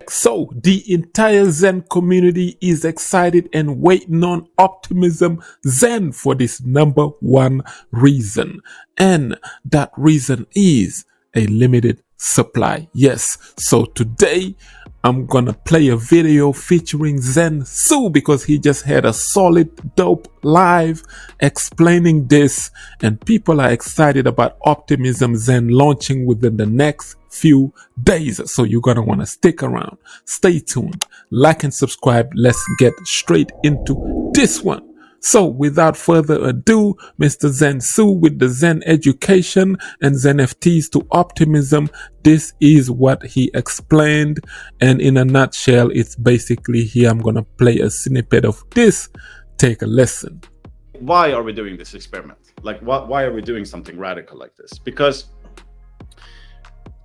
check. So the entire Zen community is excited and waiting on Optimism Zen for this number one reason. And that reason is a limited supply. Yes. So today I'm gonna play a video featuring Xentzu because he just had a solid dope live explaining this, and people are excited about Optimism Xen launching within the next few days. So you're gonna want to stick around, stay tuned, like and subscribe. Let's get straight into this one. So without further ado, Mr. Xentzu with the Zen education and Zen NFTs to Optimism. This is what he explained, and in a nutshell, it's basically here. I'm gonna play a snippet of this. Take a listen. Why are we doing this experiment? Like, why are we doing something radical like this? Because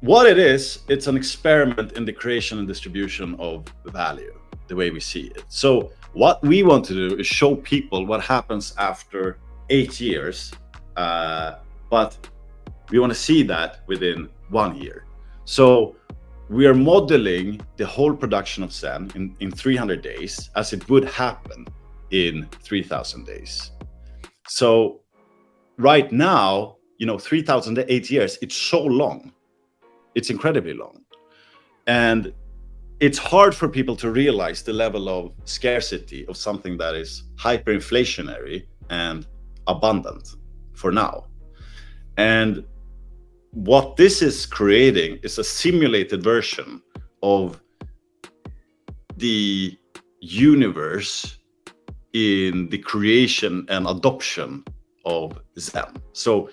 what it is, it's an experiment in the creation and distribution of value, the way we see it. So what we want to do is show people what happens after 8 years, but we want to see that within 1 year. So we are modeling the whole production of Zen in 300 days as it would happen in 3,000 days. So right now, 3,008 years, it's so long. It's incredibly long. And it's hard for people to realize the level of scarcity of something that is hyperinflationary and abundant for now. And what this is creating is a simulated version of the universe in the creation and adoption of Zen. So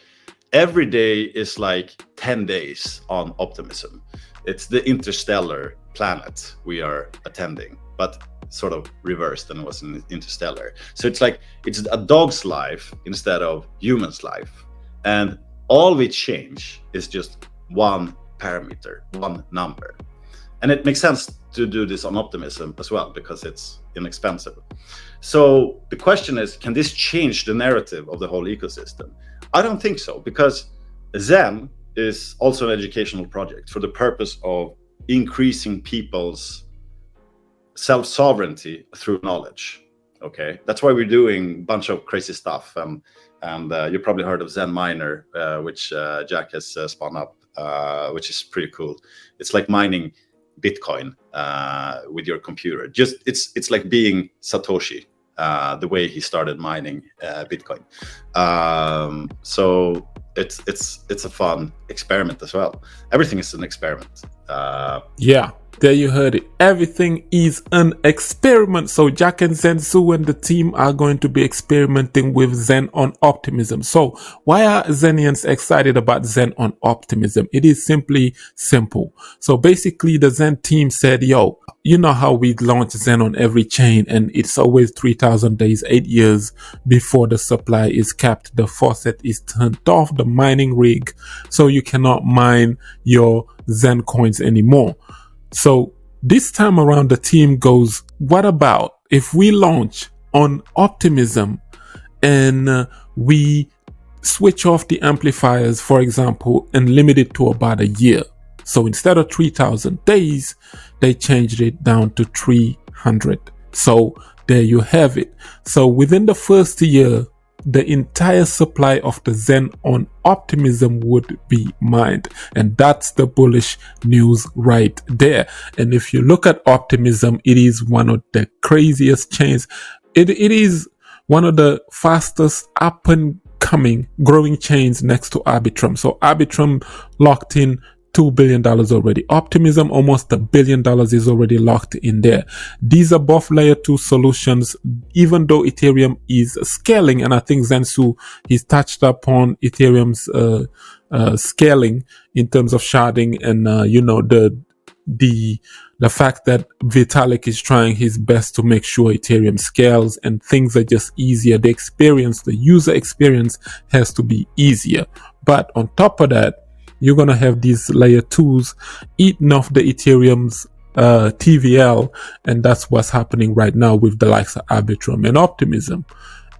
every day is like 10 days on Optimism. It's the interstellar planet we are attending, but sort of reversed than it was in Interstellar. So it's like it's a dog's life instead of human's life, and all we change is just one parameter, one number. And it makes sense to do this on Optimism as well because it's inexpensive. So the question is, can this change the narrative of the whole ecosystem? I don't think so, because Zen is also an educational project for the purpose of increasing people's self-sovereignty through knowledge. Okay, that's why we're doing a bunch of crazy stuff. And you probably heard of Zen Miner, which Jack has spun up, which is pretty cool. It's like mining Bitcoin with your computer. Just it's like being Satoshi, the way he started mining Bitcoin. So it's a fun experiment as well. Everything is an experiment. Yeah, there you heard it. Everything is an experiment. So Jack and Xentzu and the team are going to be experimenting with Zen on Optimism. So why are Zenians excited about Zen on Optimism? It is simply simple. So basically the Zen team said, yo, you know how we launch Zen on every chain, and it's always 3,000 days, 8 years before the supply is capped. The faucet is turned off, the mining rig, so you cannot mine your Zen coins anymore. So this time around the team goes, what about if we launch on Optimism and we switch off the amplifiers, for example, and limit it to about a year? So instead of 3,000 days, they changed it down to 300. So there you have it. So within the first year, the entire supply of the Zen on Optimism would be mined. And that's the bullish news right there. And if you look at Optimism, it is one of the craziest chains. It is one of the fastest up and coming growing chains next to Arbitrum. So Arbitrum locked in $2 billion already. Optimism, almost $1 billion is already locked in there. These are both layer 2 solutions, even though Ethereum is scaling. And I think Xentzu, he's touched upon Ethereum's scaling in terms of sharding and, the fact that Vitalik is trying his best to make sure Ethereum scales and things are just easier. The experience, the user experience has to be easier. But on top of that, you're going to have these layer 2s eating off the Ethereum's TVL, and that's what's happening right now with the likes of Arbitrum and Optimism.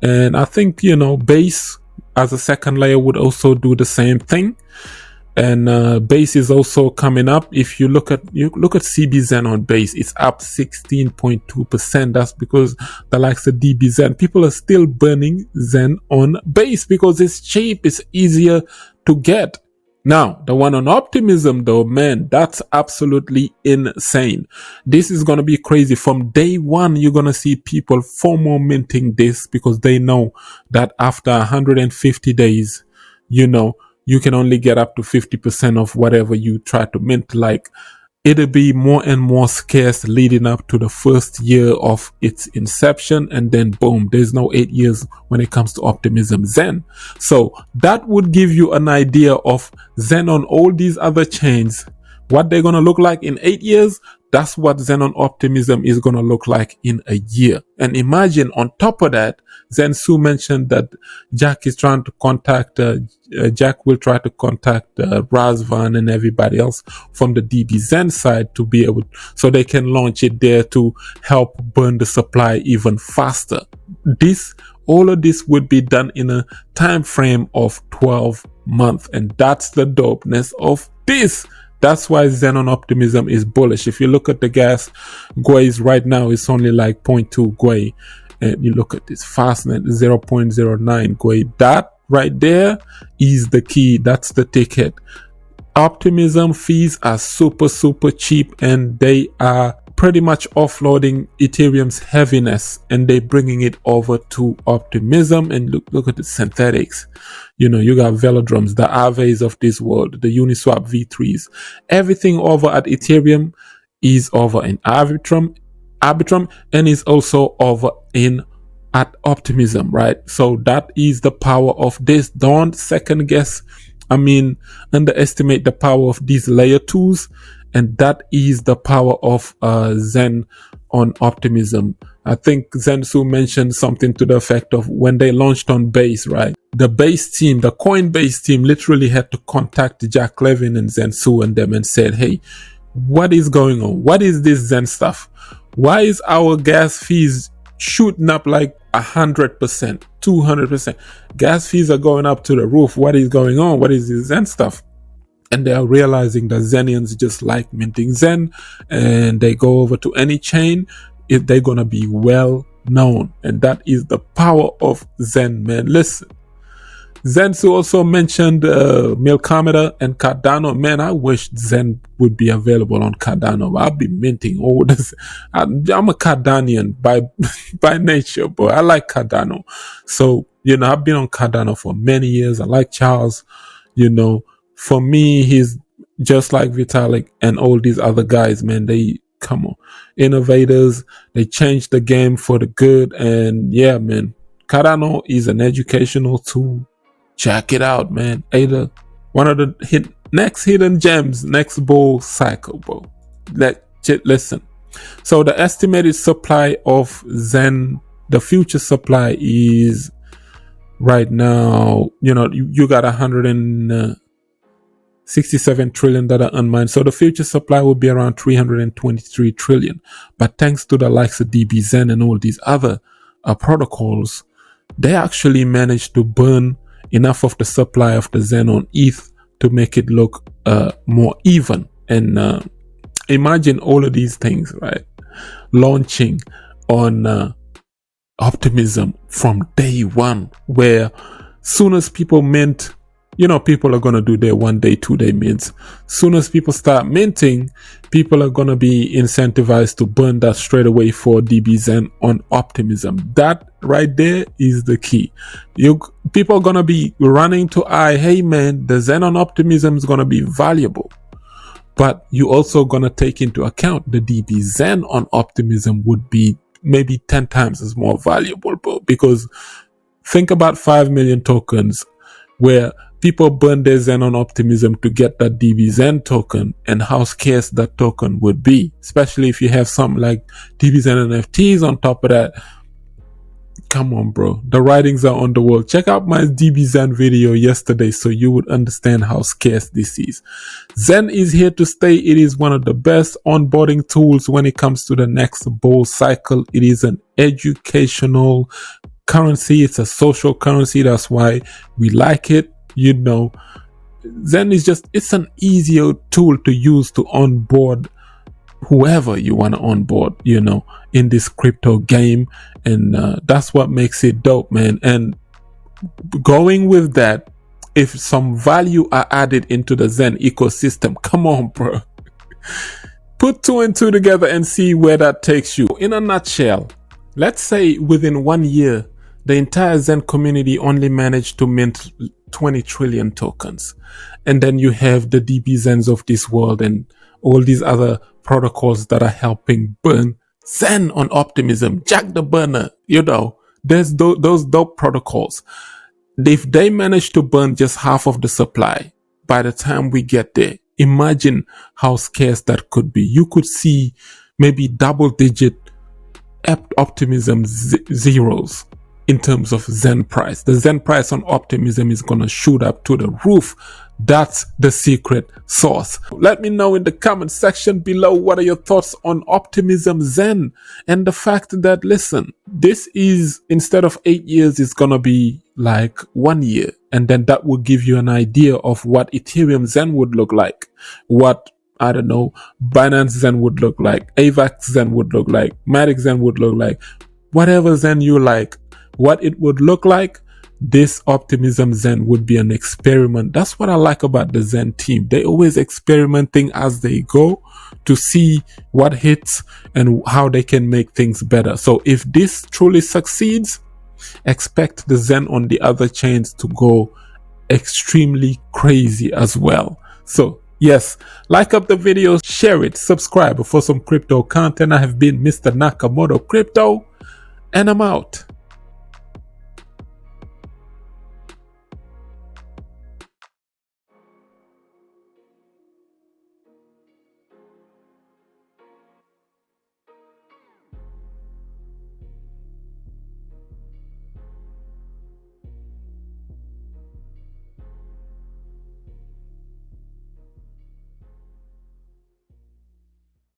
And I think, Base as a second layer would also do the same thing. And base is also coming up. If you look at CBZen on base, it's up 16.2%. That's because the likes of dbxen, people are still burning Zen on base because it's cheap, it's easier to get. Now, the one on Optimism though, man, that's absolutely insane. This is going to be crazy. From day one, you're going to see people FOMO minting this because they know that after 150 days, you can only get up to 50% of whatever you try to mint. Like, it'll be more and more scarce leading up to the first year of its inception, and then boom, there's no 8 years when it comes to Optimism Xen. So that would give you an idea of Xen on all these other chains, what they're going to look like in 8 years. That's what Xen on Optimism is going to look like in a year. And imagine on top of that, Xentzu mentioned that Jack is trying to contact, Jack will try to contact Razvan and everybody else from the dbxen side to be able, so they can launch it there to help burn the supply even faster. All of this would be done in a time frame of 12 months. And that's the dopeness of this. That's why Xen on Optimism is bullish. If you look at the gas GUIs right now, it's only like 0.2 GUI. And you look at this fastnet, 0.09 GUI. That right there is the key. That's the ticket. Optimism fees are super, super cheap, and they are pretty much offloading Ethereum's heaviness, and they bringing it over to Optimism. And look at the synthetics. You got velodromes, the Aves of this world, the Uniswap V3s. Everything over at Ethereum is over in Arbitrum, and is also over in at Optimism, right? So that is the power of this. Don't underestimate the power of these layer 2s. And that is the power of Xen on Optimism. I think Xentzu mentioned something to the effect of when they launched on base, right? The base team, the Coinbase team, literally had to contact Jack Levin and Xentzu and them and said, hey, what is going on? What is this Xen stuff? Why is our gas fees shooting up like 100%, 200%? Gas fees are going up to the roof. What is going on? What is this Xen stuff? And they are realizing that Xenians just like minting Xen, and they go over to any chain if they're gonna be well known. And that is the power of Xen, man. Listen, Xentzu also mentioned Milkometer and Cardano. Man, I wish Xen would be available on Cardano. I'll be minting all this. I'm a Cardanian by nature, but I like Cardano. So, I've been on Cardano for many years. I like Charles. For me, he's just like Vitalik and all these other guys, man. They come on, innovators. They changed the game for the good. And yeah, man, Cardano is an educational tool. Check it out, man. Either one of the next hidden gems, next bull cycle, bro. Listen. So the estimated supply of Xen, the future supply is right now, you got 167 trillion that are unmined. So the future supply will be around 323 trillion. But thanks to the likes of dbxen and all these other protocols, they actually managed to burn enough of the supply of the Xen on ETH to make it look more even. And imagine all of these things, right? Launching on Optimism from day one, where soon as people mint, people are going to do their 1 day, 2 day mints. Soon as people start minting, people are going to be incentivized to burn that straight away for dbxen on Optimism. That right there is the key. People are going to be running to hey man, the Xen on Optimism is going to be valuable. But you also going to take into account the dbxen on Optimism would be maybe 10 times as more valuable, bro. Because think about 5 million tokens where people burn their Xen on Optimism to get that dbxen token, and how scarce that token would be, especially if you have something like dbxen NFTs on top of that. Come on, bro. The writings are on the wall. Check out my dbxen video yesterday so you would understand how scarce this is. Xen is here to stay. It is one of the best onboarding tools when it comes to the next bull cycle. It is an educational currency. It's a social currency. That's why we like it. Xen is just, it's an easier tool to use to onboard whoever you want to onboard, you know, in this crypto game. And that's what makes it dope, man. And going with that, if some value are added into the Xen ecosystem, come on, bro. Put 2 and 2 together and see where that takes you. In a nutshell, let's say within 1 year, the entire Xen community only managed to mint 20 trillion tokens. And then you have the dbxens of this world and all these other protocols that are helping burn Xen on Optimism, Jack the Burner, you know, there's those dope protocols. If they manage to burn just half of the supply by the time we get there, imagine how scarce that could be. You could see maybe double-digit Optimism zeros in terms of Xen price. The Xen price on Optimism is going to shoot up to the roof. That's the secret sauce. Let me know in the comment section below, what are your thoughts on Optimism Xen and the fact that, listen, this is, instead of 8 years, it's going to be like 1 year. And then that will give you an idea of what Ethereum Xen would look like, what, I don't know, Binance Xen would look like, AVAX Xen would look like, Matic Xen would look like, whatever Xen you like, what it would look like. This Optimism Xen would be an experiment. That's what I like about the Xen team. They always experimenting as they go to see what hits and how they can make things better. So if this truly succeeds, expect the Xen on the other chains to go extremely crazy as well. So yes, like up the video, share it, subscribe for some crypto content. I have been Mr. Nakamoto Crypto, and I'm out.